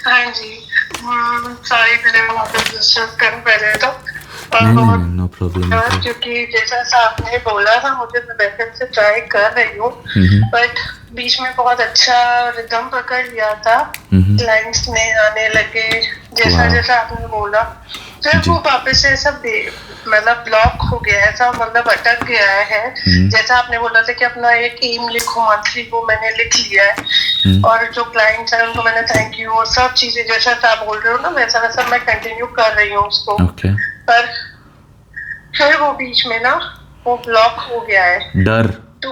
हाँ जी। सॉरी मेरे वहाँ पे डिस्टर्ब कर पहले तो नहीं नहीं बहुत नहीं, नो प्रॉब्लम एट ऑल। क्योंकि जैसा सा आपने बोला था मुझे, मैं वैसे से ट्राई कर रही हूँ, हम्म बट बीच में बहुत अच्छा रिदम पकड़ लिया था, हम्म। लाइन्स में आने लगे जैसा वाह। जैसा आपने बोला, फिर वो जी। वापस से सब मतलब ब्लॉक हो गया है, ऐसा मतलब अटक गया है। हम्म जैसा आपने बोला था कि अपना एक एम लिखो मंथली, वो मैंने लिख लिया है, हम्म। और जो क्लाइंट्स हैं उनको मैंने थैंक यू और सब चीजें जैसा आप बोल रहे हो ना वैसा वैसा मैं कंटिन्यू कर रही हूँ उसको, ओके। पर फिर वो बीच में ना वो ब्लॉक हो गया है। डर। तो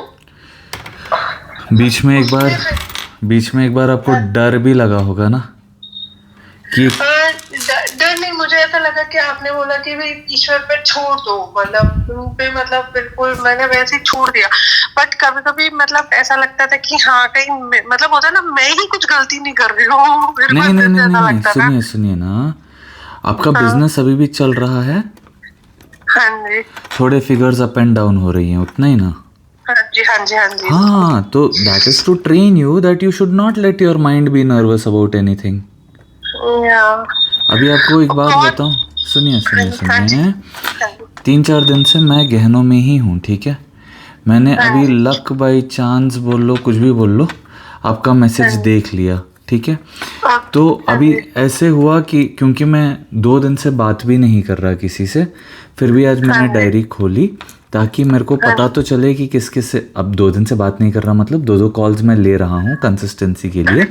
बीच में एक बार उसमें फिर बीच में एक बार आपको डर भी लगा होगा ना कि डर नहीं, मुझे ऐसा लगा कि आपने बोला कि भाई ईश्वर पे छोड़ दो, मतलब उन पे, मतलब बिल्कुल मैंने वैसे ही छोड़ दिया। बट कभी कभी मतलब ऐसा लगता था कि हाँ कहीं मतलब होता है ना मैं ही कुछ गलती नहीं कर रही हूँ, मेरे को नहीं नहीं अंदर नहीं से नहीं ऐसा नहीं, लगता था। सुनिए सुनिए ना, आपका हाँ बिजनेस अभी भी चल रहा है। हाँ जी थोड़े फिगर्स अप एंड डाउन हो रही हैं, उतना ही ना। हाँ जी हाँ जी हाँ जी। हाँ, तो that is to train you that you should not let your mind be nervous about anything. या अभी आपको एक बात बहुत। बताऊं, सुनिए हाँ सुनिए जी हाँ जी सुनिए। हाँ जी 3-4 दिन से मैं गहनों में ही हूँ, ठीक है। मैंने हाँ अभी जी लक बाई चांस बोल लो, कुछ भी बोल लो, आपका हाँ मैसेज जी। देख लिया, ठीक है। ओके तो हाँ अभी जी ऐसे हुआ कि क्योंकि मैं 2 दिन से बात भी नहीं कर रहा किसी से, फिर भी आज हाँ मैंने जी डायरी खोली ताकि मेरे को हाँ पता जी तो चले कि किस किस से। अब 2 दिन से बात नहीं कर रहा मतलब 2-2 कॉल्स मैं ले रहा हूँ कंसिस्टेंसी के लिए।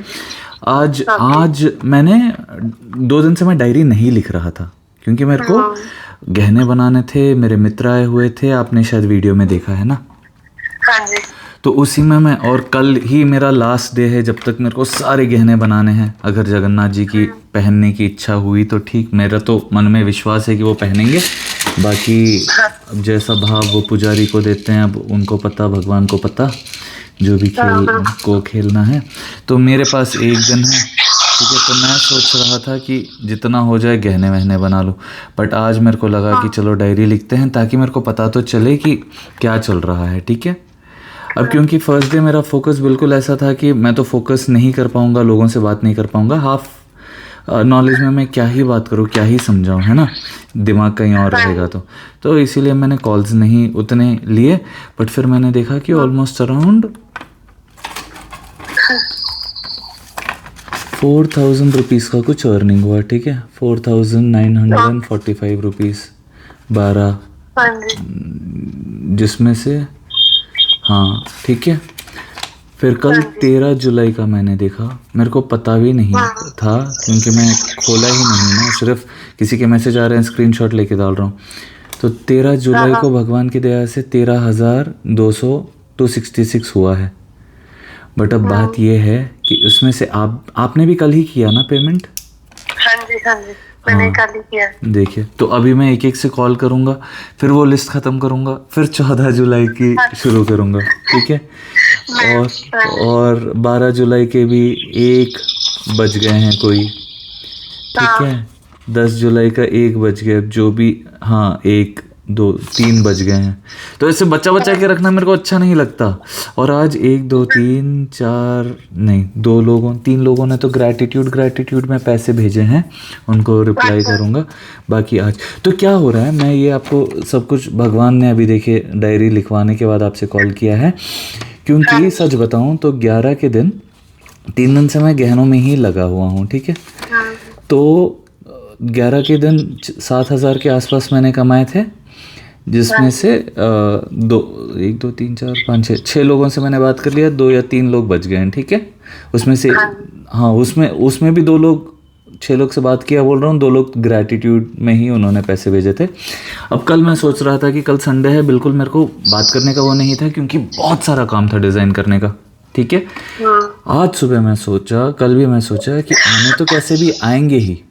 आज ओके। आज मैंने 2 दिन से मैं डायरी नहीं लिख रहा था क्योंकि मेरे को गहने बनाने थे, मेरे मित्र आए हुए थे, आपने शायद वीडियो में देखा है ना। हाँ जी तो उसी में मैं, और कल ही मेरा लास्ट डे है जब तक मेरे को सारे गहने बनाने हैं। अगर जगन्नाथ जी की पहनने की इच्छा हुई तो ठीक, मेरा तो मन में विश्वास है कि वो पहनेंगे। बाकी हाँ अब जैसा भाव वो पुजारी को देते हैं, अब उनको पता, भगवान को पता, जो भी हाँ, खेल को खेलना है। तो मेरे पास एक दिन है, ठीक है। तो मैं सोच रहा था कि जितना हो जाए गहने वहने बना लूँ, बट आज मेरे को लगा कि चलो डायरी लिखते हैं ताकि मेरे को पता तो चले कि क्या चल रहा है, ठीक है। अब क्योंकि फर्स्ट डे मेरा फोकस बिल्कुल ऐसा था कि मैं तो फोकस नहीं कर पाऊंगा, लोगों से बात नहीं कर पाऊंगा, हाफ नॉलेज में मैं क्या ही बात करूँ, क्या ही समझाऊँ, है ना। दिमाग कहीं और हाँ रहेगा जी तो इसीलिए मैंने कॉल्स नहीं उतने लिए। बट फिर मैंने देखा कि ऑलमोस्ट अराउंड 4,000 रुपीज़ का कुछ अर्निंग हुआ, ठीक है। 4,945 रुपीज़ 12, हाँ जी जिसमें से, हाँ ठीक है। फिर हाँ कल जी 13 जुलाई का मैंने देखा, मेरे को पता भी नहीं हाँ था क्योंकि मैं खोला ही नहीं ना, सिर्फ किसी के मैसेज आ रहे हैं स्क्रीनशॉट लेके डाल रहा हूँ। तो 13 जुलाई हाँ को भगवान की दया से 13,266 हुआ है। बट अब बात यह है कि उसमें से आपने भी कल ही किया ना पेमेंट। हाँ जी हाँ जी मैंने हाँ, कल ही किया। देखिए तो अभी मैं एक एक से कॉल करूँगा, फिर वो लिस्ट ख़त्म करूँगा, फिर 14 जुलाई की हाँ शुरू करूँगा, ठीक है। मैं और हाँ जी और 12 जुलाई के भी 1 बज गए हैं कोई, ठीक है। हाँ 10 जुलाई का 1 बज गया, जो भी, हाँ 1 2 3 बज गए हैं। तो ऐसे बच्चा बच्चा के रखना मेरे को अच्छा नहीं लगता। और आज 1 2 3 4 नहीं, 3 लोगों ने तो ग्रैटिट्यूड ग्रैटिट्यूड में पैसे भेजे हैं, उनको रिप्लाई अच्छा करूँगा। बाकी आज तो क्या हो रहा है, मैं ये आपको सब कुछ, भगवान ने अभी देखिए डायरी लिखवाने के बाद आपसे कॉल किया है, हाँ क्योंकि जी सच बताऊँ तो 11 के दिन, 3 दिन से मैं गहनों में ही लगा हुआ हूँ, ठीक है। हाँ तो 11 के दिन 7,000 के आसपास मैंने कमाए थे, हाँ जिसमें जी से दो, 1 2 3 4 5 6 लोगों से मैंने बात कर लिया, 2 या 3 लोग बच गए हैं, ठीक है। उसमें से, हाँ हाँ उसमें उसमें भी 2 लोग, 6 लोग से बात किया बोल रहा हूँ, 2 लोग ग्रैटिट्यूड में ही उन्होंने पैसे भेजे थे। अब कल मैं सोच रहा था कि कल संडे है, बिल्कुल मेरे को बात करने का वो नहीं था क्योंकि बहुत सारा काम था डिज़ाइन करने का, ठीक है। आज सुबह मैं सोचा, कल भी मैं सोचा कि आने तो कैसे भी आएंगे ही,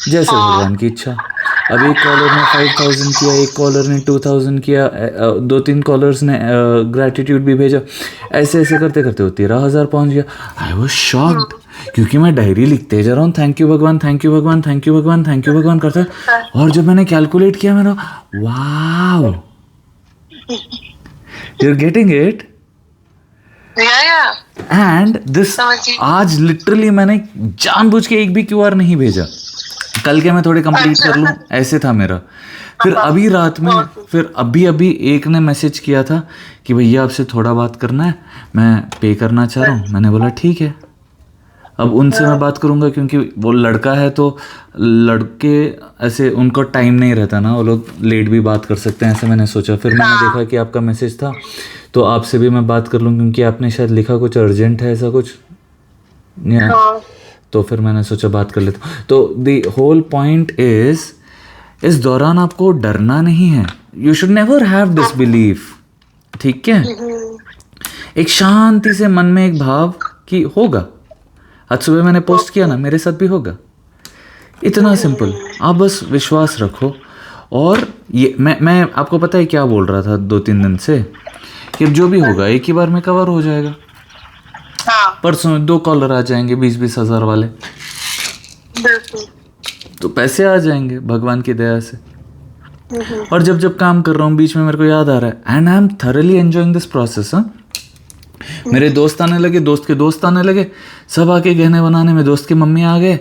जैसे हाँ भगवान की इच्छा। अब एक कॉलर ने 5,000 किया, एक कॉलर ने 2,000 किया, 2-3 कॉलर्स ने ग्रैटिट्यूड भी भेजा। ऐसे ऐसे करते करते वो 13,000 पहुंच गया। आई वॉज शॉक्ड क्योंकि मैं डायरी लिखते जा रहा हूँ, थैंक यू भगवान, थैंक यू भगवान, थैंक यू भगवान, थैंक यू भगवान करता। और जब मैंने कैलकुलेट किया मेरा, wow, you are getting it. Yeah and this समझिए। आज लिटरली मैंने जानबूझ के एक भी क्यूआर नहीं भेजा, कल के मैं थोड़े कंप्लीट कर लूँ, ऐसे था मेरा। फिर अभी रात में, फिर अभी अभी एक ने मैसेज किया था कि भैया आपसे थोड़ा बात करना है, मैं पे करना चाह रहा हूँ। मैंने बोला ठीक है। अब उनसे मैं बात करूँगा क्योंकि वो लड़का है, तो लड़के ऐसे उनको टाइम नहीं रहता ना, वो लोग लेट भी बात कर सकते हैं, ऐसे मैंने सोचा। फिर मैंने देखा कि आपका मैसेज था, तो आपसे भी मैं बात कर लूँ क्योंकि आपने शायद लिखा कुछ अर्जेंट है, ऐसा कुछ या तो फिर मैंने सोचा बात कर लेता हूँ। तो द होल पॉइंट इज, इस दौरान आपको डरना नहीं है। You should never have disbelief, ठीक है? एक शांति से मन में एक भाव कि होगा, आज सुबह मैंने पोस्ट किया ना, मेरे साथ भी होगा, इतना सिंपल। आप बस विश्वास रखो। और ये मैं आपको पता है क्या बोल रहा था 2-3 दिन से, कि अब जो भी होगा एक ही बार में कवर हो जाएगा। परसों 2 कॉलर आ जाएंगे 20-20 हज़ार वाले, तो पैसे आ जाएंगे भगवान की दया से। और जब जब काम कर रहा हूँ बीच में मेरे को याद आ रहा है, and I am thoroughly enjoying this process. मेरे दोस्त आने लगे, दोस्त के दोस्त आने लगे, सब आके गहने बनाने में, दोस्त की मम्मी आ गए,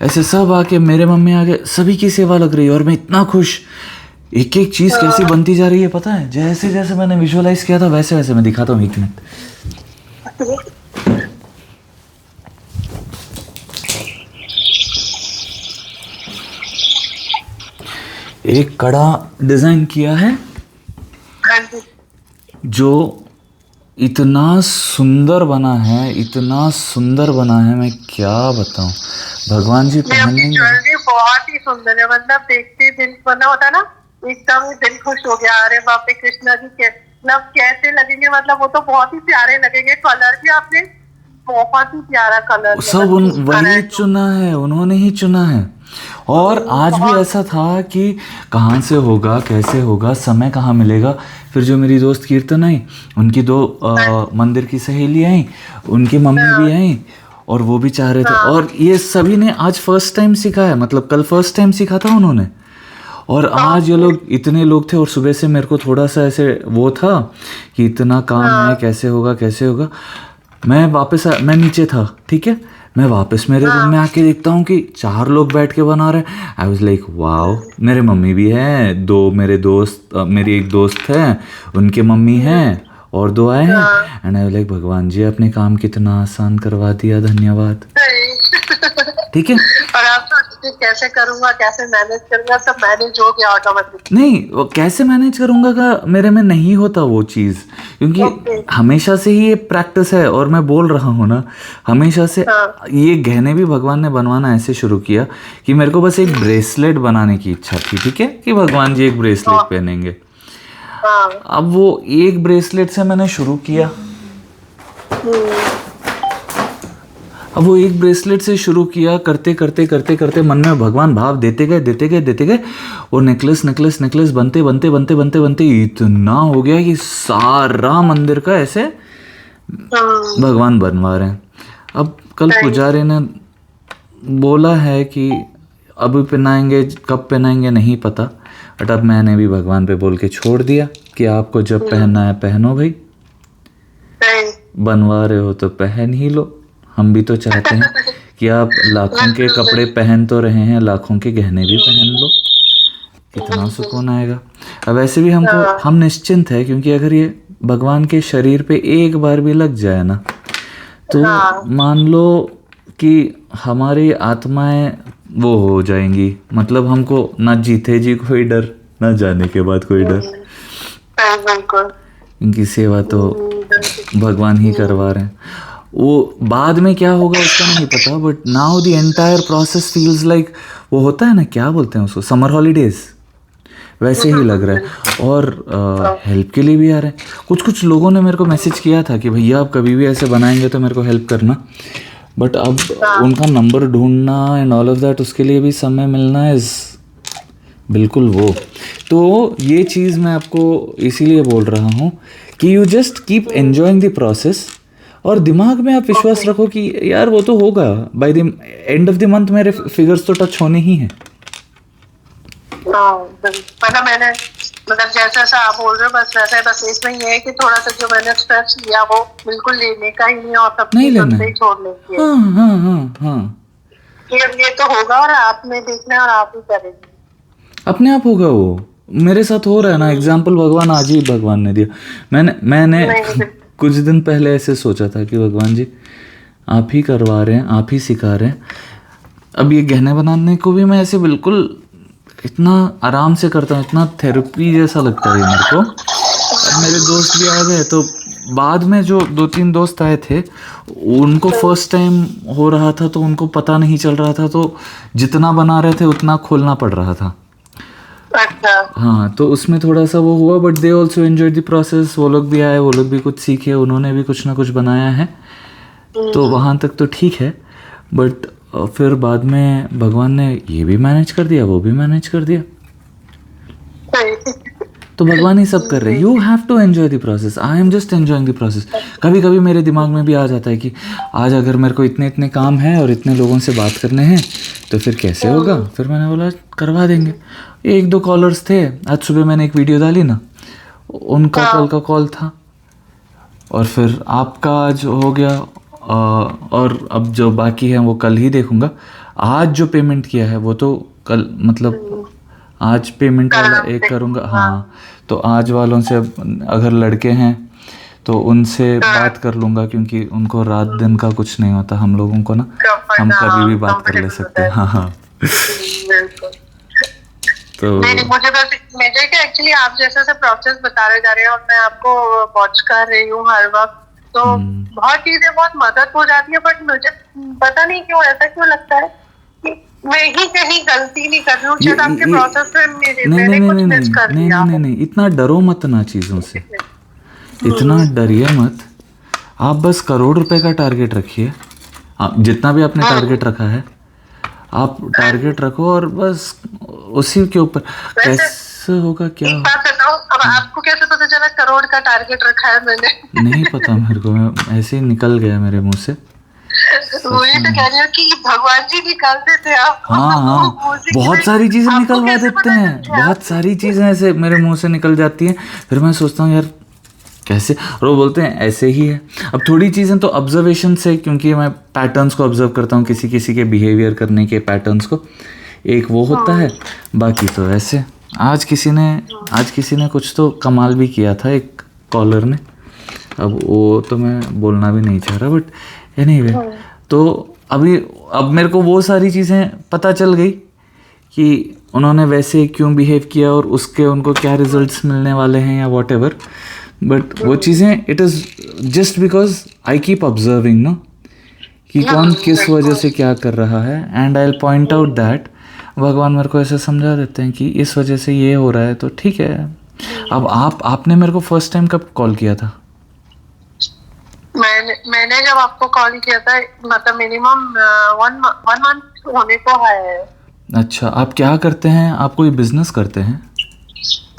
ऐसे सब आके मेरे मम्मी आ गए, सभी की सेवा लग रही है और मैं इतना खुश। एक एक चीज़ कैसी बनती जा रही है पता है, जैसे जैसे मैंने विजुअलाइज किया था वैसे वैसे। मैं दिखाता हूँ, 1 मिनट। एक कड़ा डिजाइन किया है जो इतना सुंदर बना है, इतना सुंदर बना है, मैं क्या बताऊं। भगवान जी पहनेंगे। ज्वेलरी बहुत ही सुंदर है, मतलब देखते दिल बना होता है ना, एकदम दिल खुश हो गया। अरे बाप रे, कृष्णा जी के मतलब कैसे लगेंगे, मतलब वो तो बहुत ही प्यारे लगेंगे। कलर भी आपने बहुत ही प्यारा कलर, सब वही चुना है, उन्होंने ही चुना है। और आज भी ऐसा था कि कहाँ से होगा, कैसे होगा, समय कहाँ मिलेगा। फिर जो मेरी दोस्त कीर्तन आई, उनकी 2 मंदिर की सहेली आई, उनकी मम्मी भी आई, और वो भी चाह रहे थे। और ये सभी ने आज फर्स्ट टाइम सीखा है, मतलब कल फर्स्ट टाइम सीखा था उन्होंने, और आज ये लोग इतने लोग थे। और सुबह से मेरे को थोड़ा सा ऐसे वो था कि इतना काम है, कैसे होगा कैसे होगा। मैं नीचे था, ठीक है, मैं वापस मेरे रूम में आके देखता हूँ कि 4 लोग बैठ के बना रहे हैं। आई वाज लाइक वाओ, मेरे मम्मी भी हैं, 2 मेरे दोस्त, मेरी एक दोस्त है, उनके मम्मी हैं, और 2 आए हैं। एंड आई वाज लाइक भगवान जी आपने काम कितना आसान करवा दिया, धन्यवाद। ठीक है, और आप कैसे करूंगा, कैसे मैनेज करूंगा, सब मैनेज हो गया ऑटोमेटिक। नहीं, वो कैसे मैनेज करूंगा का मेरे में नहीं होता वो चीज़, क्योंकि हमेशा से ही ये प्रैक्टिस है। और मैं बोल रहा हूँ ना, हमेशा से ये गहने भी भगवान ने बनवाना ऐसे शुरू किया कि मेरे को बस एक ब्रेसलेट बनाने की इच्छा थी, ठीक है, कि भगवान जी एक ब्रेसलेट पहनेंगे। अब वो एक ब्रेसलेट से मैंने शुरू किया, अब वो एक ब्रेसलेट से शुरू किया, करते करते करते करते मन में भगवान भाव देते गए, और नेकलेस बनते बनते इतना हो गया कि सारा मंदिर का ऐसे भगवान बनवा रहे हैं। अब कल पुजारी ने बोला है कि अभी पहनाएंगे, कब पहनाएंगे नहीं पता, बट अब मैंने भी भगवान पे बोल के छोड़ दिया कि आपको जब पहनना है पहनो भाई, बनवा रहे हो तो पहन ही लो। हम भी तो चाहते हैं कि आप लाखों के कपड़े पहन तो रहे हैं, लाखों के गहने भी पहन लो, कितना सुकून आएगा। अब ऐसे भी हम निश्चिंत है, क्योंकि अगर ये भगवान के शरीर पे एक बार भी लग जाए ना, तो मान लो कि हमारी आत्माएं वो हो जाएंगी, मतलब हमको ना जीते जी कोई डर, ना जाने के बाद कोई डर। इनकी सेवा तो भगवान ही करवा रहे हैं। वो बाद में क्या होगा उसका नहीं पता, but now the entire process feels like, वो होता है ना, क्या बोलते हैं उसको, समर हॉलीडेज, वैसे ही लग रहा है। और हेल्प के लिए भी आ रहे हैं। कुछ लोगों ने मेरे को मैसेज किया था कि भैया आप कभी भी ऐसे बनाएंगे तो मेरे को हेल्प करना, बट अब उनका नंबर ढूंढना एंड ऑल ऑफ दैट, उसके लिए भी समय मिलना इज बिल्कुल वो। तो ये चीज़ मैं आपको इसीलिए बोल रहा हूँ कि you just keep enjoying the process, और दिमाग में आप विश्वास रखो कि यार वो तो होगा, by the end of the month मेरे फिगर्स तो टच होने ही हैं। मतलब मैंने मतलब जैसा सा आप बोल रहे हो बस वैसा है, बस इसमें ये है कि थोड़ा सा जो मैंने स्ट्रेस लिया वो बिल्कुल लेने का ही नहीं है और सब नहीं चीज लेना उनसे है। ही छोड़ने की है। हाँ हाँ हाँ हाँ, ये तो होगा और आपने देखना है और आप ही करेंगे। अपने आप होगा वो। मेरे साथ हो रहा है ना, एग्जाम्पल भगवान आज ही भगवान ने दिया। मैंने नहीं बिल्कुल। कुछ दिन पहले ऐसे सोचा था कि भगवान जी आप ही करवा रहे हैं, आप ही सिखा रहे हैं। अब ये गहने बनाने को भी मैं ऐसे बिल्कुल इतना आराम से करता हूँ, इतना थेरेपी जैसा लगता है ये मेरे को। अब मेरे दोस्त भी आ गए तो बाद में जो 2-3 दोस्त आए थे उनको फर्स्ट टाइम हो रहा था तो उनको पता नहीं चल रहा था, तो जितना बना रहे थे उतना खोलना पड़ रहा था। अच्छा। हाँ, तो उसमें थोड़ा सा वो हुआ, but they also enjoy the process. वो लोग भी आए, वो लोग भी कुछ सीखे, उन्होंने भी कुछ ना कुछ बनाया है, तो वहाँ तक तो ठीक है। बट फिर बाद में भगवान ने ये भी मैनेज कर दिया, वो भी मैनेज कर दिया, तो भगवान ही सब कर रहे हैं। You have to enjoy the process, I am just enjoying the process. कभी कभी मेरे दिमाग में भी आ जाता है कि आज अगर मेरे को इतने इतने काम है और इतने लोगों से बात करने हैं तो फिर कैसे होगा। फिर मैंने बोला करवा देंगे। 1-2 कॉलर्स थे, आज सुबह मैंने एक वीडियो डाली ना, उनका कल का कॉल था, और फिर आपका आज हो गया। और अब जो बाकी है वो कल ही देखूंगा। आज जो पेमेंट किया है वो तो कल, मतलब आज पेमेंट वाला एक करूंगा। हाँ, तो आज वालों से अगर लड़के हैं तो उनसे बात कर लूंगा, क्योंकि उनको रात दिन का कुछ नहीं होता, हम लोगों को ना, हम कभी भी बात कर ले सकते हैं। हाँ हाँ। तो नहीं मुझे बस मुझे क्या एक्चुअली आप जैसे से प्रोसेस बता रहे जा रहे हैं और मैं आपको वॉच कर रही हूँ हर वक्त, तो बहुत चीजें बहुत मदद हो जाती है। बट मुझे पता नहीं क्यों ऐसा क्यों लगता है कि मैं ही कहीं गलती नहीं कर रही हूँ, शायद आपके प्रोसेस में मैंने कुछ मिस कर दिया। नहीं, इतना डरो मत ना चीज़ों से, इतना डरिए मत। आप बस करोड़ रुपए का टारगेट रखिए, जितना भी आपने टारगेट रखा है आप टारगेट रखो, और बस उसी के ऊपर कैसे होगा क्या। एक बात बताओ, अब आपको कैसे पता चला करोड़ का टारगेट रखा है मैंने? नहीं पता मेरे को, मैं ऐसे ही निकल गया मेरे मुंह से। वही तो कह रही हूँ कि भगवान जी निकाल देते हैं आपको। हाँ हाँ, बहुत सारी चीजें निकलवा देते हैं, बहुत सारी चीजें ऐसे मेरे मुंह से निकल जाती हैं। फिर मैं सोचता हूँ यार कैसे, और वो बोलते हैं ऐसे ही है। अब थोड़ी चीज़ें तो ऑब्जर्वेशन से, क्योंकि मैं पैटर्न्स को ऑब्जर्व करता हूँ, किसी किसी के बिहेवियर करने के पैटर्न्स को, एक वो होता है। बाकी तो ऐसे आज किसी ने कुछ तो कमाल भी किया था, एक कॉलर ने। अब वो तो मैं बोलना भी नहीं चाह रहा, बट एनीवे, तो अब मेरे को वो सारी चीज़ें पता चल गई कि उन्होंने वैसे क्यों बिहेव किया और उसके उनको क्या रिजल्ट्स मिलने वाले हैं या वॉट एवर। बट वो चीज़ें it is just because I keep observing ना, कि कौन किस वजह से क्या कर रहा है, and I will point out that. भगवान मेरे को ऐसे समझा देते हैं कि इस वजह से ये हो रहा है, तो ठीक है। अब आपने मेरे को फर्स्ट टाइम कब कॉल किया था? मैंने जब आपको कॉल किया था मतलब मिनिमम 1 मंथ होने को है। अच्छा, आप क्या करते हैं? आप कोई बिजनेस करते हैं?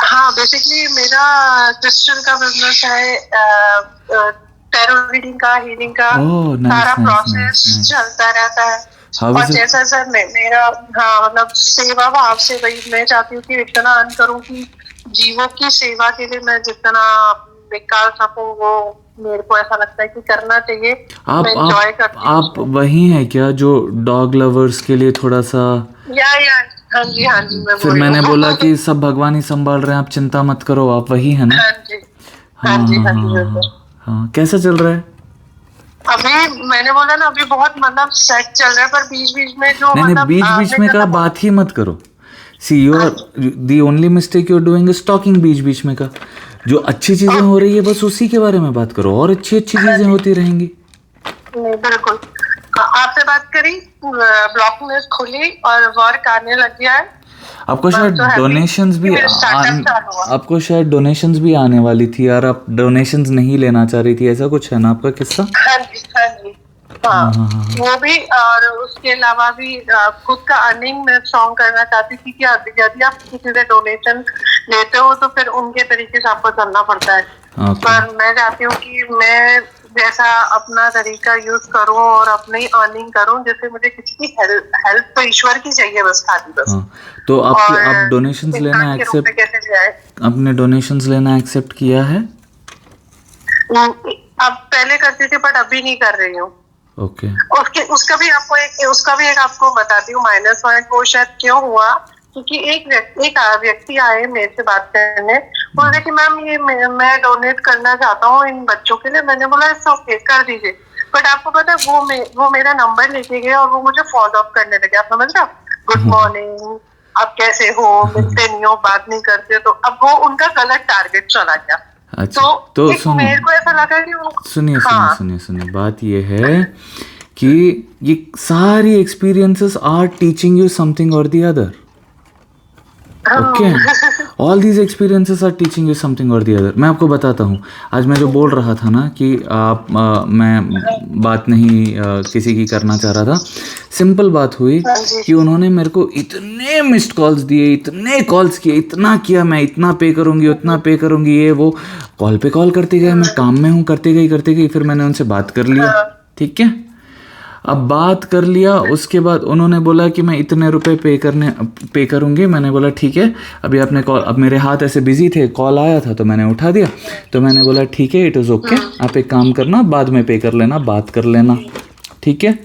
हाँ, बेसिकली मेरा क्रिस्टल का बिजनेस है, टैरो रीडिंग का, हीलिंग का सारा प्रोसेस चलता रहता है। और जैसा सर मेरा हाँ मतलब सेवा भाव से वही मैं चाहती हूँ कि इतना अर्न करूँ कि जीवों की सेवा के लिए मैं जितना निकाल सकूँ वो मेरे को ऐसा लगता है कि करना चाहिए। मैं एंजॉय करती हूँ। आप वही है क्या जो डॉग लवर्स के लिए थोड़ा सा हाँ जी फिर मैंने बोला कि सब भगवान ही संभाल रहे हैं, आप चिंता मत करो, आप वही है ना? हाँ, कैसा चल रहा है अभी? मैंने बोला ना अभी बहुत मतलब सेट चल रहा है, पर बीच बीच में जो नहीं, बीच में का बात ही मत करो। See you are the only mistake you are doing is talking बीच में का। जो अच्छी चीजें हो रही है बस उसी के बारे में बात करो, और अच्छी चीजें होती रहेंगी। बिल्कुल, आपसे बात करी, ब्लॉक में खुली और वर्क आने लग गया है। आपको शायद डोनेशंस भी आने वाली थी यार, आप डोनेशंस नहीं लेना चाह रही थी, ऐसा कुछ है ना आपका किस्सा? हाँ जी वो भी, और उसके अलावा भी खुद का अर्निंग में स्ट्रॉन्ग करना चाहती थी कि यदि आप किसी से डोनेशन लेते हो तो फिर उनके तरीके से आपको चलना पड़ता है। पर मैं चाहती हूँ कि मैं जैसा अपना तरीका यूज करूं और अपनी अर्निंग करूं, जैसे मुझे किसी की हेल्प तो ईश्वर की चाहिए बस, खाली बस। हाँ, तो आप और डोनेशंस लेना इंसान के रूप में एक्सेप्ट कैसे ले आए? आपने डोनेशंस लेना एक्सेप्ट किया है? अब पहले करती थी बट अभी नहीं कर रही हूँ। ओके। उसका भी आपको बताती हूँ माइनस पॉइंट। वो शायद क्यों हुआ, क्योंकि एक व्यक्ति आए मेरे से बात करने, बोले कि मैम ये मैं डोनेट करना चाहता हूँ इन बच्चों के लिए। मैंने बोला इट्स ओके, कर दीजिए। बट आपको पता है वो मेरा नंबर लेके गए और वो मुझे फॉलो अप करने लगे। आप समझ रहे हो? गुड मॉर्निंग, आप कैसे हो, मिलते नहीं हो, बात नहीं करते हो। तो अब वो उनका गलत टारगेट चला गया। अच्छा, तो मेरे को ऐसा लगा कि सुनिए हाँ। सुनिए, बात ये है कि ये सारी experiences are teaching you something और the other. Okay, all these experiences are teaching you something और दी अदर। मैं आपको बताता हूँ, आज मैं जो बोल रहा था ना कि मैं बात नहीं किसी की करना चाह रहा था, सिंपल बात हुई कि उन्होंने मेरे को इतने मिस्ड कॉल्स दिए, इतने कॉल्स किए, इतना किया, मैं इतना पे करूँगी, उतना पे करूँगी, ये वो कॉल पे कॉल करते गए, मैं काम में हूँ, करते गई। फिर मैंने उनसे बात कर लिया, ठीक है। अब बात कर लिया, उसके बाद उन्होंने बोला कि मैं इतने रुपए पे करूँगी। मैंने बोला ठीक है, अभी आपने कॉल, अब मेरे हाथ ऐसे बिजी थे, कॉल आया था तो मैंने उठा दिया। तो मैंने बोला ठीक है, इट इज़ ओके, आप एक काम करना, बाद में पे कर लेना, बात कर लेना, ठीक है।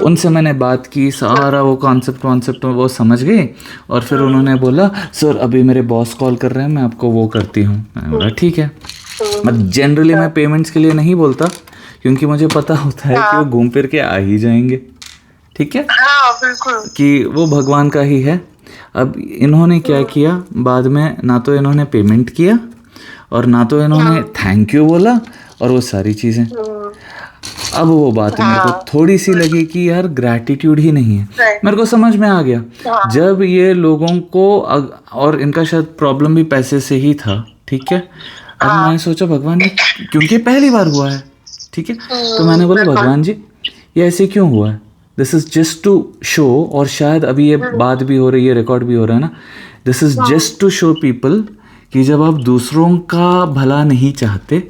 उनसे मैंने बात की, सारा वो कॉन्सेप्ट वो समझ गए। और फिर उन्होंने बोला सर अभी मेरे बॉस कॉल कर रहे हैं, मैं आपको वो करती हूँ। मैंने बोला ठीक है। जनरली मैं पेमेंट्स के लिए नहीं बोलता, क्योंकि मुझे पता होता है कि वो घूम फिर के आ ही जाएंगे, ठीक है। हाँ, बिल्कुल। कि वो भगवान का ही है। अब इन्होंने क्या किया, बाद में ना तो इन्होंने पेमेंट किया और ना तो इन्होंने थैंक यू बोला और वो सारी चीज़ें। अब वो बात मेरे को थोड़ी सी लगी कि यार ग्रैटिट्यूड ही नहीं है। मेरे को समझ में आ गया जब ये लोगों को, और इनका शायद प्रॉब्लम भी पैसे से ही था, ठीक है। अब मैं सोचा भगवान, क्योंकि पहली बार हुआ है, ठीक है। तो मैंने बोला भगवान जी ये ऐसे क्यों हुआ है, this is just to show, और शायद अभी ये बात भी हो रही है, रिकॉर्ड भी हो रहा है ना, this is just to show people कि जब आप दूसरों का भला नहीं चाहते,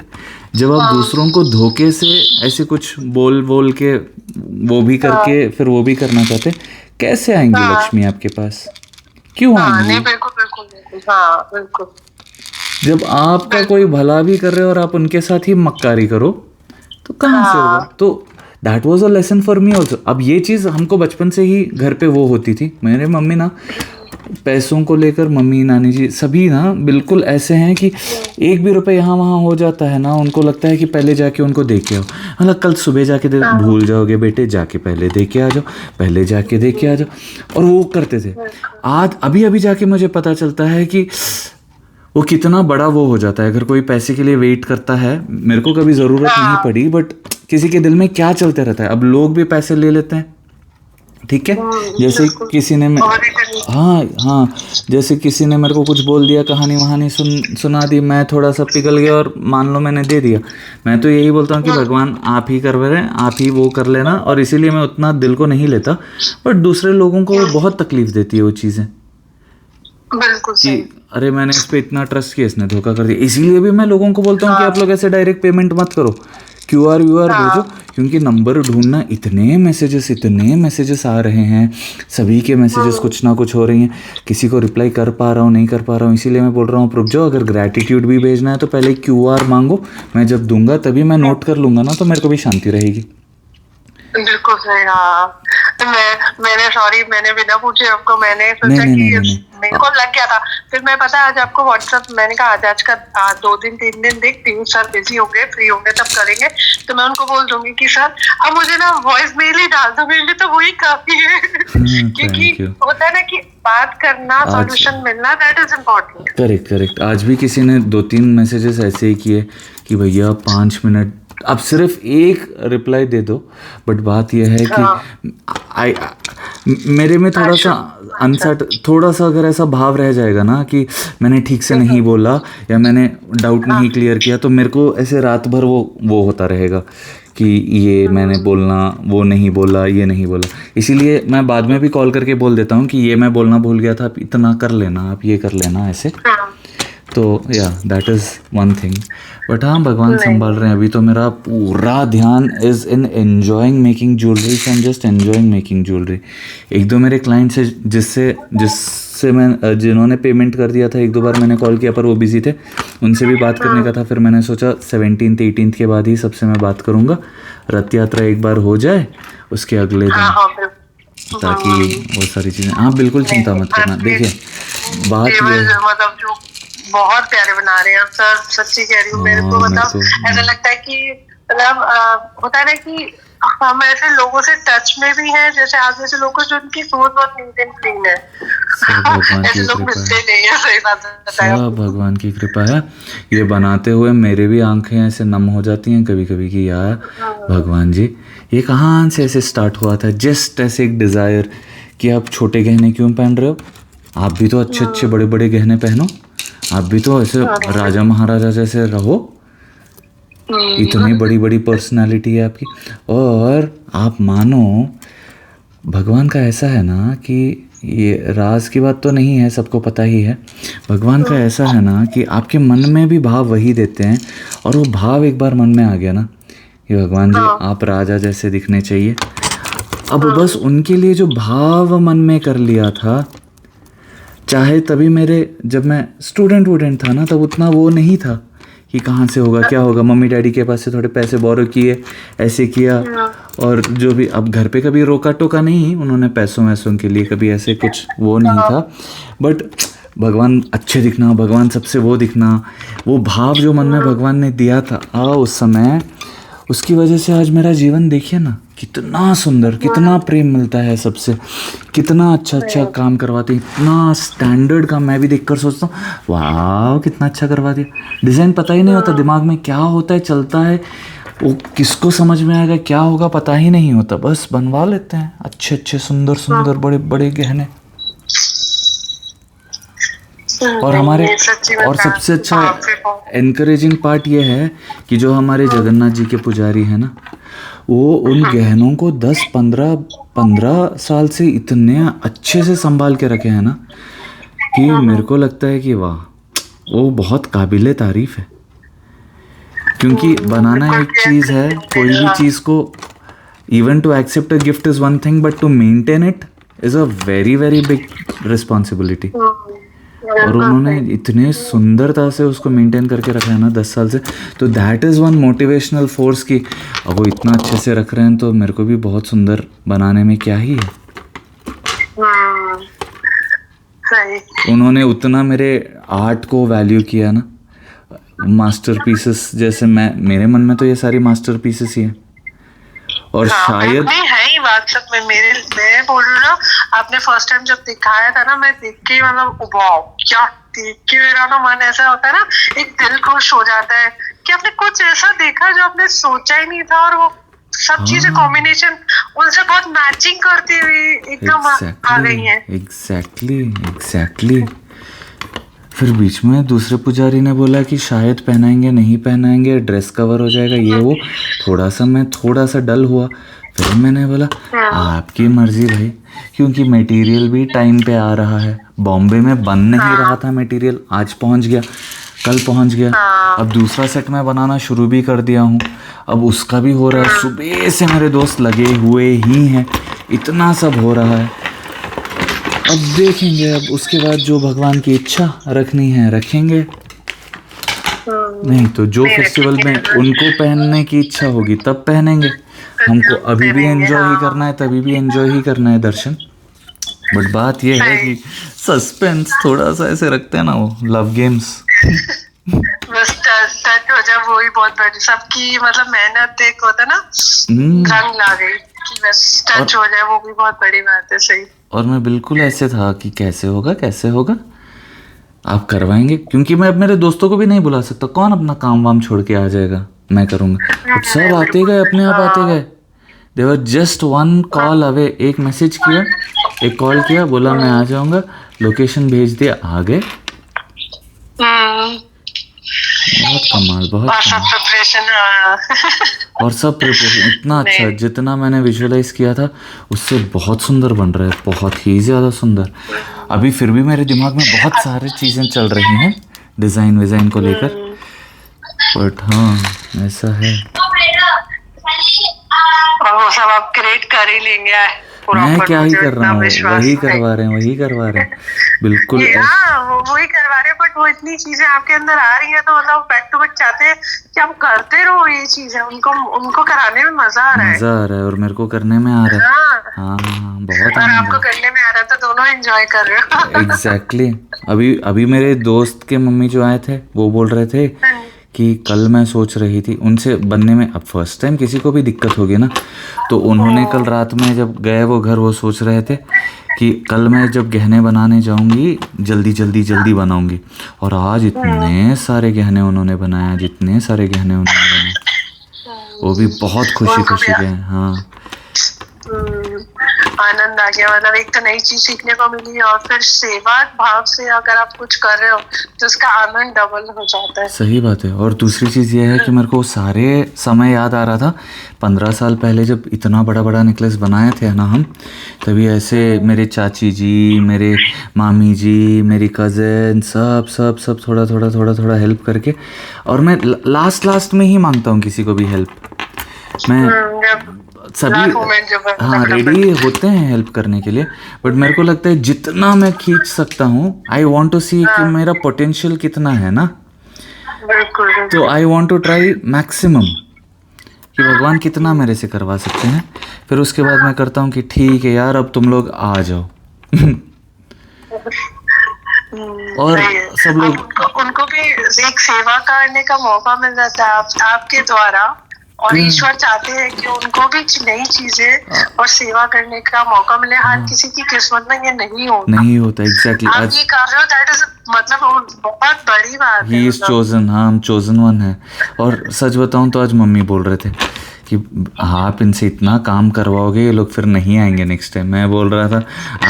जब आप दूसरों को धोखे से ऐसे कुछ बोल के वो भी करके फिर वो भी करना चाहते, कैसे आएंगी लक्ष्मी आपके पास, क्यों आएंगी? बिल्कुल। जब आपका कोई भला भी कर रहे हो और आप उनके साथ ही मक्कारी करो तो कहाँ से होगा? तो that was a lesson for me also. अब ये चीज़ हमको बचपन से ही घर पे वो होती थी। मेरे मम्मी ना पैसों को लेकर, मम्मी नानी जी सभी ना बिल्कुल ऐसे हैं कि एक भी रुपए यहाँ वहाँ हो जाता है ना, उनको लगता है कि पहले जाके उनको दे के आओ। मतलब कल सुबह जाके भूल जाओगे बेटे, जाके पहले दे के आ जाओ, पहले जाके दे के आ जाओ, और वो करते थे। आज अभी जाके मुझे पता चलता है कि वो कितना बड़ा वो हो जाता है। अगर कोई पैसे के लिए वेट करता है, मेरे को कभी ज़रूरत नहीं पड़ी, बट किसी के दिल में क्या चलते रहता है। अब लोग भी पैसे ले लेते हैं, ठीक है। जैसे किसी ने हाँ जैसे किसी ने मेरे को कुछ बोल दिया, कहानी वहानी सुना दी, मैं थोड़ा सा पिघल गया और मान लो मैंने दे दिया। मैं तो यही बोलता हूँ कि भगवान आप ही कर रहे हैं, आप ही वो कर लेना, और इसीलिए मैं उतना दिल को नहीं लेता। बट दूसरे लोगों को बहुत तकलीफ देती है वो चीज़ें, बिल्कुल कि अरे मैंने इस पे इतना ट्रस्ट किया, इसने धोखा कर दिया। इसीलिए भी मैं लोगों को बोलता हूँ कि आप लोग ऐसे डायरेक्ट पेमेंट मत करो, QR भेजो, क्योंकि नंबर ढूंढना, इतने मैसेजेस आ रहे हैं, सभी के मैसेजेस कुछ ना कुछ हो रही हैं, किसी को रिप्लाई कर पा रहा हूँ नहीं कर पा रहा हूँ। इसीलिए मैं बोल रहा हूँ रुक जाओ, अगर ग्रैटिट्यूड भी भेजना है तो पहले QR मांगो, मैं जब दूंगा तभी मैं नोट कर लूंगा ना, तो मेरे को भी शांति रहेगी। बिल्कुल सही। हाँ, मैंने बिना पूछे आपको, मैंने सोचा कि मेरे को लग गया था। फिर मैं पता आज आपको व्हाट्सएप, मैंने कहा आज का 2 दिन 3 दिन देखती हूँ, सर बिजी होंगे, फ्री होंगे तब करेंगे, तो मैं उनको बोल दूंगी कि सर अब मुझे ना वॉइस मेल ही डाल दो, मेरे लिए तो वही काफी है। क्योंकि होता है ना कि बात करना, सॉल्यूशन मिलना, दैट इज इम्पोर्टेंट। करेक्ट। आज भी किसी ने 2-3 मैसेजेस ऐसे ही किए कि भैया 5 मिनट, अब सिर्फ एक रिप्लाई दे दो। बट बात यह है कि मेरे में थोड़ा सा थोड़ा सा अगर ऐसा भाव रह जाएगा ना कि मैंने ठीक से नहीं बोला या मैंने डाउट नहीं क्लियर किया, तो मेरे को ऐसे रात भर वो होता रहेगा कि ये मैंने बोलना, वो नहीं बोला, ये नहीं बोला। इसीलिए मैं बाद में भी कॉल करके बोल देता हूँ कि ये मैं बोलना भूल गया था, आप इतना कर लेना, आप ये कर लेना, ऐसे। तो या that is one thing. But हाँ, भगवान संभाल रहे हैं। अभी तो मेरा पूरा ध्यान is in enjoying making jewellery and just enjoying making jewellery. एक दो मेरे क्लाइंट्स है जिससे मैं जिन्होंने पेमेंट कर दिया था, एक दो बार मैंने कॉल किया पर वो बिजी थे, उनसे भी बात करने का था। फिर मैंने सोचा 17th 18th के बाद ही सबसे मैं बात करूँगा, रथ यात्रा एक बार हो जाए उसके अगले दिन, ताकि वो सारी चीज़ें। आप बिल्कुल चिंता मत करना। देखिए बात ये मतलब जो बहुत प्यारे बना रहे हैं सर, सच्ची कह रही हूँ। मेरे को मतलब ऐसा लगता है कि मतलब होता है ना कि हम ऐसे लोगों से टच में भी हैं, जैसे आप जैसे लोगों जो उनकी सोच बहुत नीट एंड क्लीन है। भगवान की ऐसे लोग कृपा मिलते है, नहीं है, सही बात है। सब भगवान की कृपा है। ये बनाते हुए मेरे भी आंखें ऐसे नम हो जाती हैं कभी कभी कि यार भगवान जी, ये कहाँ से ऐसे स्टार्ट हुआ था। जस्ट ऐसे एक डिज़ायर कि आप छोटे गहने क्यों पहन रहे हो, आप भी तो अच्छे अच्छे बड़े बड़े गहने पहनो, आप भी तो ऐसे राजा महाराजा जैसे रहो, इतनी बड़ी बड़ी पर्सनालिटी है आपकी। और आप मानो भगवान का ऐसा है ना कि ये राज की बात तो नहीं है, सबको पता ही है। भगवान का ऐसा है ना कि आपके मन में भी भाव वही देते हैं, और वो भाव एक बार मन में आ गया ना कि भगवान जी आप राजा जैसे दिखने चाहिए, अब बस उनके लिए जो भाव मन में कर लिया था। चाहे तभी मेरे जब मैं स्टूडेंट वूडेंट था ना, तब उतना वो नहीं था कि कहाँ से होगा क्या होगा। मम्मी डैडी के पास से थोड़े पैसे बोरो किए, ऐसे किया, और जो भी अब घर पे कभी रोका टोका नहीं उन्होंने पैसों वैसों के लिए, कभी ऐसे कुछ वो नहीं था। बट भगवान अच्छे दिखना, भगवान सबसे वो दिखना, वो भाव जो मन में भगवान ने दिया था उस समय, उसकी वजह से आज मेरा जीवन देखिए ना कितना सुंदर, कितना प्रेम मिलता है सबसे, कितना अच्छा अच्छा काम करवाते हैं, इतना स्टैंडर्ड काम। मैं भी देखकर सोचता हूँ वाह कितना अच्छा करवा दिया। डिज़ाइन पता ही नहीं होता दिमाग में क्या होता है, चलता है, वो किसको समझ में आएगा क्या होगा पता ही नहीं होता, बस बनवा लेते हैं अच्छे अच्छे सुंदर सुंदर बड़े बड़े गहने। और हमारे और सबसे अच्छा एनकरेजिंग पार्ट ये है कि जो हमारे जगन्नाथ जी के पुजारी हैं ना, वो उन गहनों को 10-15 साल से इतने अच्छे से संभाल के रखे हैं ना कि मेरे को लगता है कि वाह, वो बहुत काबिले तारीफ है। क्योंकि बनाना एक चीज़ है, कोई भी चीज़ को even to accept a gift is one thing, but to maintain it is a very very big responsibility. और उन्होंने इतने सुंदरता से उसको मेंटेन करके रखा है ना 10 साल से, तो that is one motivational force कि अब वो इतना अच्छे से रख रहे हैं तो मेरे को भी बहुत सुंदर बनाने में क्या ही है। उन्होंने उतना मेरे आर्ट को वैल्यू किया ना, मास्टरपीसेस जैसे मेरे मन में तो ये सारी मास्टरपीसेस ही हैं। और शायद है ही बात सब में मैं बोल रही हूँ ना, आपने फर्स्ट टाइम जब दिखाया था ना, मैं देख के मतलब वाओ, क्या देख के मेरा ना मन ऐसा होता है ना, एक दिल खुश हो जाता है कि आपने कुछ ऐसा देखा जो आपने सोचा ही नहीं था, और वो सब चीजें कॉम्बिनेशन उनसे बहुत मैचिंग करती हुई एकदम आ गई है। एग्जैक्टली। फिर बीच में दूसरे पुजारी ने बोला कि शायद पहनाएंगे नहीं पहनाएंगे, ड्रेस कवर हो जाएगा ये वो, मैं थोड़ा सा डल हुआ। फिर मैंने बोला आपकी मर्जी भाई, क्योंकि मटेरियल भी टाइम पे आ रहा है। बॉम्बे में बन नहीं रहा था मटेरियल, आज पहुंच गया, कल पहुंच गया। अब दूसरा सेट मैं बनाना शुरू भी कर दिया हूँ, अब उसका भी हो रहा है। सुबह से मेरे दोस्त लगे हुए ही हैं, इतना सब हो रहा है। अब देखेंगे, अब उसके बाद जो भगवान की इच्छा रखनी है रखेंगे, नहीं तो जो फेस्टिवल में उनको पहनने की इच्छा होगी तब पहनेंगे। हमको अभी भी एंजॉय ही करना है, तभी भी एंजॉय ही करना है दर्शन। बट बात ये है कि सस्पेंस थोड़ा सा ऐसे रखते हैं ना, वो लव गेम्स बस टच हो जाए वही बहुत बड़ी, सबकी मतलब मेहनत एक होता है ना, रंग ला गई कि बस टच हो जाए, वो भी बहुत बड़ी बात है। सही। और मैं बिल्कुल ऐसे था कि कैसे होगा आप करवाएंगे, क्योंकि मैं अब मेरे दोस्तों को भी नहीं बुला सकता, कौन अपना काम वाम छोड़ के आ जाएगा, मैं करूँगा। अब सब आते गए, अपने आप आते गए। They were just one call away, एक मैसेज किया, एक कॉल किया, बोला मैं आ जाऊँगा, लोकेशन भेज दिया, आ गए। बहुत कमाल, बहुत और सब प्रिपरेशन इतना अच्छा, जितना मैंने विजुअलाइज किया था उससे बहुत सुंदर बन रहा है, बहुत ही ज़्यादा सुंदर। अभी फिर भी मेरे दिमाग में बहुत सारी चीज़ें चल रही हैं डिज़ाइन विज़ाइन को लेकर। बट हाँ ऐसा है। और वो सब आप क्रिएट कर ही लेंगे पूरा। मैं क्या ही मुझे कर रहा इतना हूँ, विश्वास वही है। करवा रहे हैं, वही करवा रहे हैं बिल्कुल। हाँ वही करवा रहे हैं, बट वो इतनी चीजें आपके अंदर आ रही है तो मतलब बैक टू बैक चाहते हैं कि आप करते रहो ये चीजें। उनको कराने में मजा आ रहा है। मज़ा आ रहा है और मेरे को करने में आ रहा है। हाँ हाँ बहुत और आनंद आपको है। करने में आ रहा है तो दोनों एंजॉय कर रहे हो। एग्जैक्टली अभी अभी मेरे दोस्त के मम्मी जो आए थे वो बोल रहे थे कि कल मैं सोच रही थी उनसे बनने में, अब फर्स्ट टाइम किसी को भी दिक्कत होगी ना, तो उन्होंने कल रात में जब गए वो घर, वो सोच रहे थे कि कल मैं जब गहने बनाने जाऊंगी जल्दी जल्दी जल्दी बनाऊंगी। और आज इतने सारे गहने उन्होंने बनाए, जितने सारे गहने उन्होंने बनाए, वो भी बहुत खुशी खुशी गए। हाँ आनंद आ गया। मतलब एक तो नई चीज सीखने को मिली और फिर सेवा भाव से अगर आप कुछ कर रहे हो तो उसका आनंद डबल हो जाता है। सही बात है। और दूसरी चीज़ ये है कि मेरे को सारे समय याद आ रहा था 15 साल पहले जब इतना बड़ा बड़ा नेकलेस बनाए थे ना हम, तभी ऐसे मेरे चाची जी, मेरे मामी जी, मेरी कज़न सब सब सब थोड़ा थोड़ा थोड़ा थोड़ा हेल्प करके, और मैं लास्ट में ही मांगता हूँ किसी को भी हेल्प। मैं सभी हाँ रेडी होते हैं हेल्प करने के लिए, बट मेरे को लगता है जितना मैं खींच सकता हूँ, आई वांट टू सी कि मेरा पोटेंशियल कितना है ना, बिल्कुल तो I want to try maximum कि भगवान कितना मेरे से करवा सकते हैं। फिर उसके बाद मैं करता हूँ कि ठीक है यार अब तुम लोग आ जाओ। और सब लोग उनको भी एक सेवा करने का मौका मिल जाता है आपके द्वारा, और ईश्वर चाहते हैं कि उनको भी नई चीजें और सेवा करने का मौका मिले। हर किसी की किस्मत में ये नहीं होता। एग्जैक्टली आप ये कर रहे हो, दैट इज मतलब बहुत बड़ी बात है। He is chosen. हाँ हम चोजन वन है। और सच बताऊं तो आज मम्मी बोल रहे थे कि आप इनसे इतना काम करवाओगे ये लोग फिर नहीं आएंगे नेक्स्ट टाइम। मैं बोल रहा था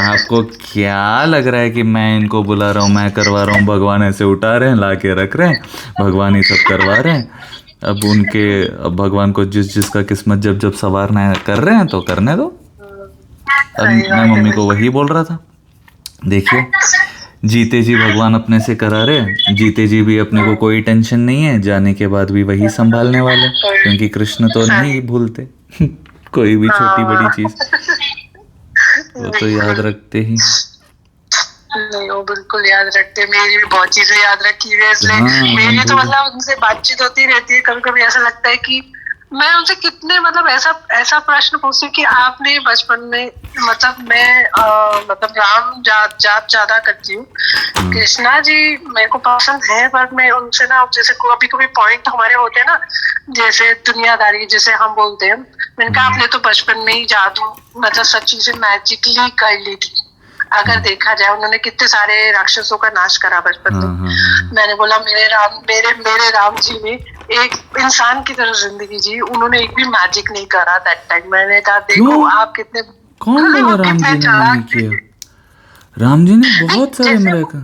आपको क्या लग रहा है कि मैं इनको बुला रहा हूँ, मैं करवा रहा हूँ? भगवान ऐसे उठा रहे हैं, ला के रख रहे हैं, भगवान ही सब करवा रहे हैं। अब भगवान को जिसका किस्मत जब जब संवारना कर रहे हैं तो करने दो। अब मैं मम्मी को वही बोल रहा था, देखिए जीते जी भगवान अपने से करा रहे, जीते जी भी अपने को कोई टेंशन नहीं है, जाने के बाद भी वही संभालने वाले, क्योंकि कृष्ण तो नहीं भूलते कोई भी छोटी बड़ी चीज, वो तो याद रखते ही। नहीं वो बिल्कुल याद रखते। मेरी भी बहुत चीजें याद रखी हुई है, इसलिए मेरी तो मतलब उनसे बातचीत होती रहती है। कभी कभी ऐसा लगता है कि मैं उनसे कितने मतलब ऐसा प्रश्न पूछती कि आपने बचपन में मतलब मैं मतलब राम जात ज्यादा करती हूँ, कृष्णा जी मेरे को पसंद है, पर मैं उनसे ना जैसे कभी कभी पॉइंट हमारे होते हैं ना, जैसे दुनियादारी जैसे हम बोलते हैं, मैंने कहा आपने तो बचपन में ही जादू मतलब सब चीजें मैजिकली कर ली थी। अगर देखा जाए उन्होंने कितने सारे राक्षसों का नाश करा बचपन में। मैंने बोला मेरे राम जी ने एक इंसान की तरह जिंदगी जी, उन्होंने एक भी मैजिक नहीं करा दैट टाइम। मैंने कहा देखो आप कितने, कौन बोला राम जी ने नहीं किया? राम जी ने बहुत सारे मेरे का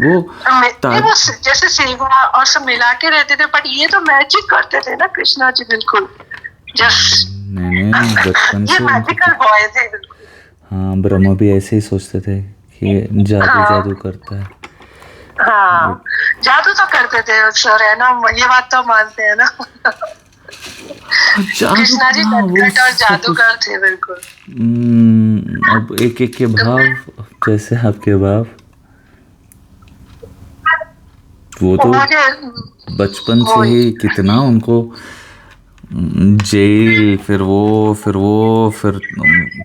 वो जैसे सेवा और सब मिला के रहते थे, बट ये तो मैजिक करते थे ना कृष्णा जी। बिल्कुल नहीं बचपन से मैजिकल बॉय थे बिल्कुल। हाँ ब्रह्मा भी ऐसे ही सोचते थे कि जादू करता है। हाँ जादू तो करते थे सर, है ना, ये बात तो मानते हैं ना। कृष्णा जी नटखट और जादूगर थे बिल्कुल। अब एक एक के भाव, जैसे आपके भाव, वो तो बचपन से ही कितना उनको जेल, फिर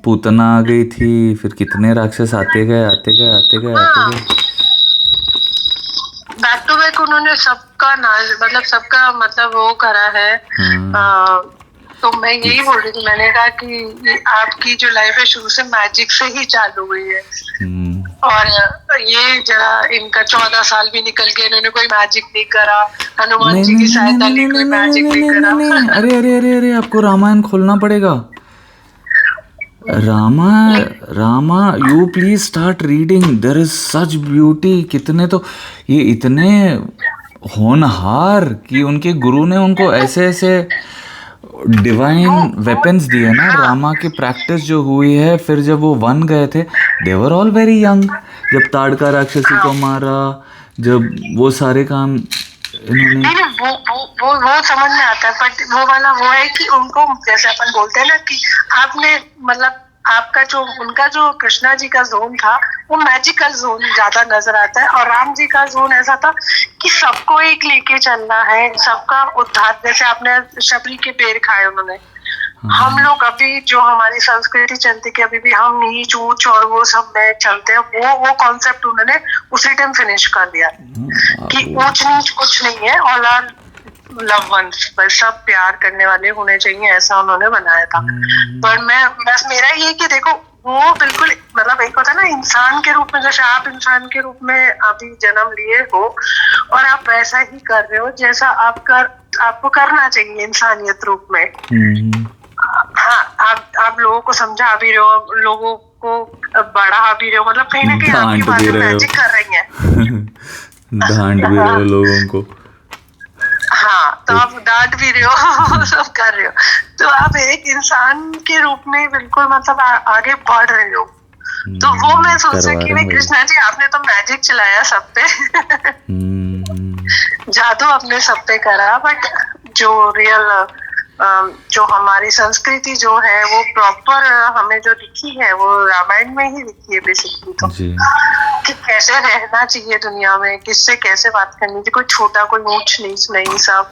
पूतना आ गई थी, फिर कितने राक्षस आते गए। बैक टू बैक उन्होंने सबका मतलब वो करा है। तो मैं यही बोल रही थी, मैंने कहा कि आपकी जो लाइफ है शुरू से मैजिक से ही चालू हुई है। और ये जरा इनका 14 साल भी निकल गए, इन्होंने कोई मैजिक नहीं करा, हनुमान जी की सहायता ली, कोई मैजिक नहीं करा। अरे आपको रामायण खोलना पड़ेगा। Rama you please start reading, there is such beauty. कितने तो ये इतने होनहार कि उनके गुरु ने उनको ऐसे ऐसे डिवाइन वेपन्स दिए ना। रामा की प्रैक्टिस जो हुई है, फिर जब वो वन गए थे, दे वर ऑल वेरी यंग। जब ताड़का राक्षसी को मारा, जब वो सारे काम इन्होंने नहीं नहीं, वो समझ में आता है, बट वो वाला वो है कि उनको जैसे अपन बोलते हैं ना कि आपने मतलब आपका जो उनका जो कृष्णा जी का जोन था वो मैजिकल जोन ज्यादा नजर आता है, और राम जी का जोन ऐसा था कि सबको एक लेके चलना है, सबका उद्धार। जैसे आपने शबरी के पेड़ खाए उन्होंने, हम लोग अभी जो हमारी संस्कृति चलती कि अभी भी हम नीच ऊंच और वो सब में चलते हैं, वो कॉन्सेप्ट उन्होंने उसी टाइम फिनिश कर दिया कि ऊंच नीच कुछ नहीं है, ऑल आर लव वंस, बस सब प्यार करने वाले होने चाहिए, ऐसा उन्होंने बनाया था। पर मैं बस मेरा ये कि देखो वो बिल्कुल मतलब एक होता है ना इंसान के रूप में, जैसे आप इंसान के रूप में अभी जन्म लिए हो और आप वैसा ही कर रहे हो जैसा आपको करना चाहिए इंसानियत रूप में। हाँ, आप लोगों को समझा भी रहे हो, लोगों को बढ़ा भी रहे हो, मतलब कहीं ना कहीं आपकी बातें मैजिक कर रही हैं। डांट भी रहे हो लोगों को। हाँ, तो आप डांट भी रहे हो सब कर रहे हो, तो आप एक इंसान के रूप में बिल्कुल मतलब आगे बढ़ रहे हो। तो वो मैं सोचा कि नहीं कृष्णा जी आपने तो मैजिक चलाया सब पे, जादू अपने सब पे करा, बट जो रियल जो हमारी संस्कृति जो है वो प्रॉपर हमें जो दिखी है वो रामायण में ही दिखी है बेसिकली, तो कि कैसे रहना चाहिए दुनिया में, किससे कैसे बात करनी चाहिए, कोई छोटा कोई ऊंच नीच नहीं सब।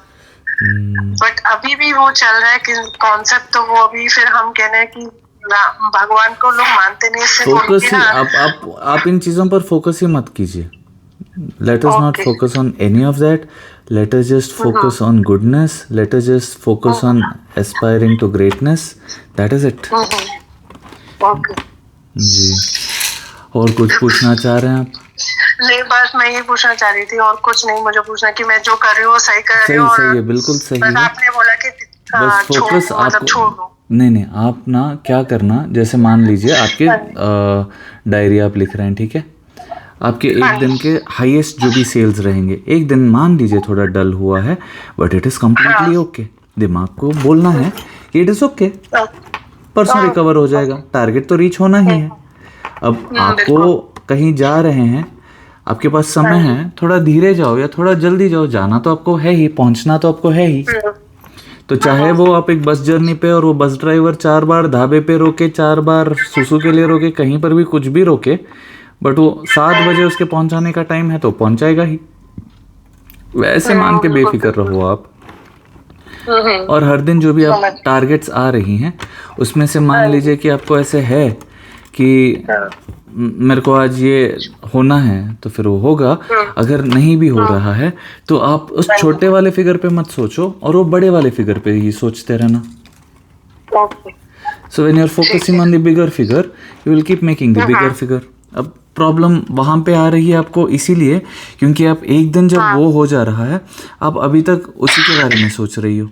बट अभी भी वो चल रहा है कि कॉन्सेप्ट, तो वो अभी फिर हम कहने हैं कि भगवान को लोग मानते नहीं, इससे फोकस ही आप इन चीजों पर फोकस ही मत कीजिए। Let us not focus on any of that. Let us just focus on goodness. Let us just focus on aspiring to greatness. That is it. जी, और कुछ पूछना चाह रहे हैं आप? नहीं, बस मैं ये पूछना चाह रही थी, और कुछ नहीं मुझे पूछना कि मैं जो कर रही हूँ सही कर रही हूँ। सही है, बिल्कुल सही है। आपने बोला कि बस फोकस आपको नहीं आप ना क्या करना, जैसे मान लीजिए आपके डायरी आप लिख रहे हैं, ठीक है, आपके एक दिन के हाईएस्ट जो भी सेल्स रहेंगे, एक दिन मान लीजिए थोड़ा डल हुआ है, but it is completely okay. दिमाग को बोलना है कि इट इज ओके, परसों रिकवर हो जाएगा, टारगेट तो रीच होना ही है। अब आपको कहीं जा रहे हैं, आपके पास समय है, थोड़ा धीरे जाओ या थोड़ा जल्दी जाओ, जाना तो आपको है ही, पहुंचना तो आपको है ही। तो चाहे वो आप एक बस जर्नी पे और वो बस ड्राइवर 4 बार ढाबे पे रोके, 4 बार सुसु के लिए रोके, कहीं पर भी कुछ भी रोके, बट वो 7 बजे उसके पहुंचाने का टाइम है तो पहुंचाएगा ही। वैसे मान के बेफिक्र रहो आप। और हर दिन जो भी आप टारगेट्स आ रही हैं उसमें से मान लीजिए कि आपको ऐसे है कि मेरे को आज ये होना है तो फिर वो होगा। अगर नहीं भी हो रहा है तो आप उस छोटे वाले फिगर पे मत सोचो और वो बड़े वाले फिगर पे ही सोचते रहना। So when you are focusing on the bigger figure you will keep making the bigger figure. अब प्रॉब्लम वहाँ पे आ रही है आपको इसीलिए क्योंकि आप एक दिन जब वो हो जा रहा है आप अभी तक उसी के बारे में सोच रही हो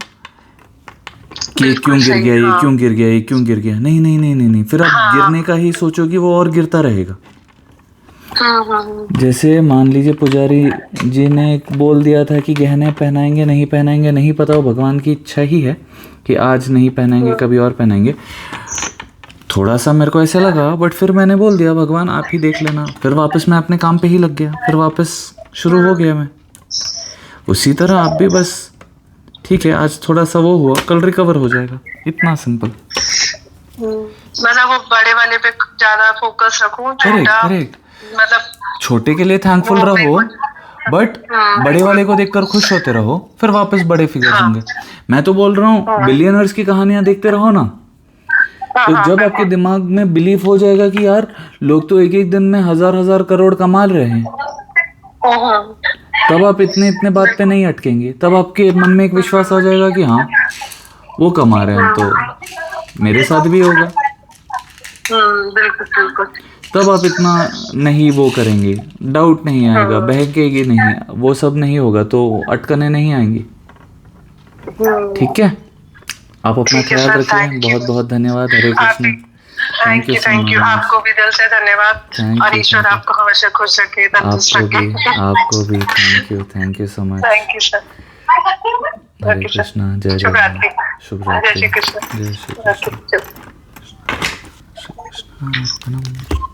कि क्यों गिर गया ये, क्यों गिर गया ये, क्यों गिर गया। नहीं नहीं नहीं नहीं नहीं, फिर आप गिरने का ही सोचोगी, वो और गिरता रहेगा। जैसे मान लीजिए पुजारी जी ने बोल दिया था कि गहने पहनाएंगे नहीं पहनाएंगे नहीं पता, वो भगवान की इच्छा ही है कि आज नहीं पहनाएंगे कभी और पहनाएंगे। थोड़ा सा मेरे को ऐसे लगा बट फिर मैंने बोल दिया भगवान आप ही देख लेना। फिर वापस मैं अपने काम पे ही लग गया, फिर वापस शुरू हो गया मैं। उसी तरह आप भी बस ठीक है आज थोड़ा सा वो हुआ, कल रिकवर हो जाएगा, इतना सिंपल। मतलब वो बड़े वाले पे ज्यादा फोकस रखूं, करेक्ट मतलब छोटे के लिए थैंकफुल रहो बट बड़े वाले को देखकर खुश होते रहो, फिर वापस बड़े फिगर होंगे। मैं तो बोल रहा हूँ बिलियनर्स की कहानियां देखते रहो ना, तो जब आपके दिमाग में बिलीफ हो जाएगा कि यार लोग तो एक एक दिन में 1000 करोड़ कमा रहे हैं, तब आप इतने बात पे नहीं अटकेंगे। तब आपके मन में एक विश्वास आ जाएगा कि हाँ वो कमा रहे हैं तो मेरे साथ भी होगा। तब आप इतना नहीं वो करेंगे, डाउट नहीं आएगा, बहकेगी नहीं, वो सब नहीं होगा तो अटकने नहीं आएंगी। ठीक है, आप अपना ख्याल रखिए। बहुत बहुत धन्यवाद। हरे कृष्ण। Thank you. आपको भी दिल से धन्यवाद और ईश्वर आपको हमेशा खुश रखे, तंदुरुस्त रखे। आपको भी thank you so much. Thank you sir. Hare Krishna. जय शुभ रात्रि। शुभ रात्रि। जय श्री कृष्ण। जय श्री कृष्ण।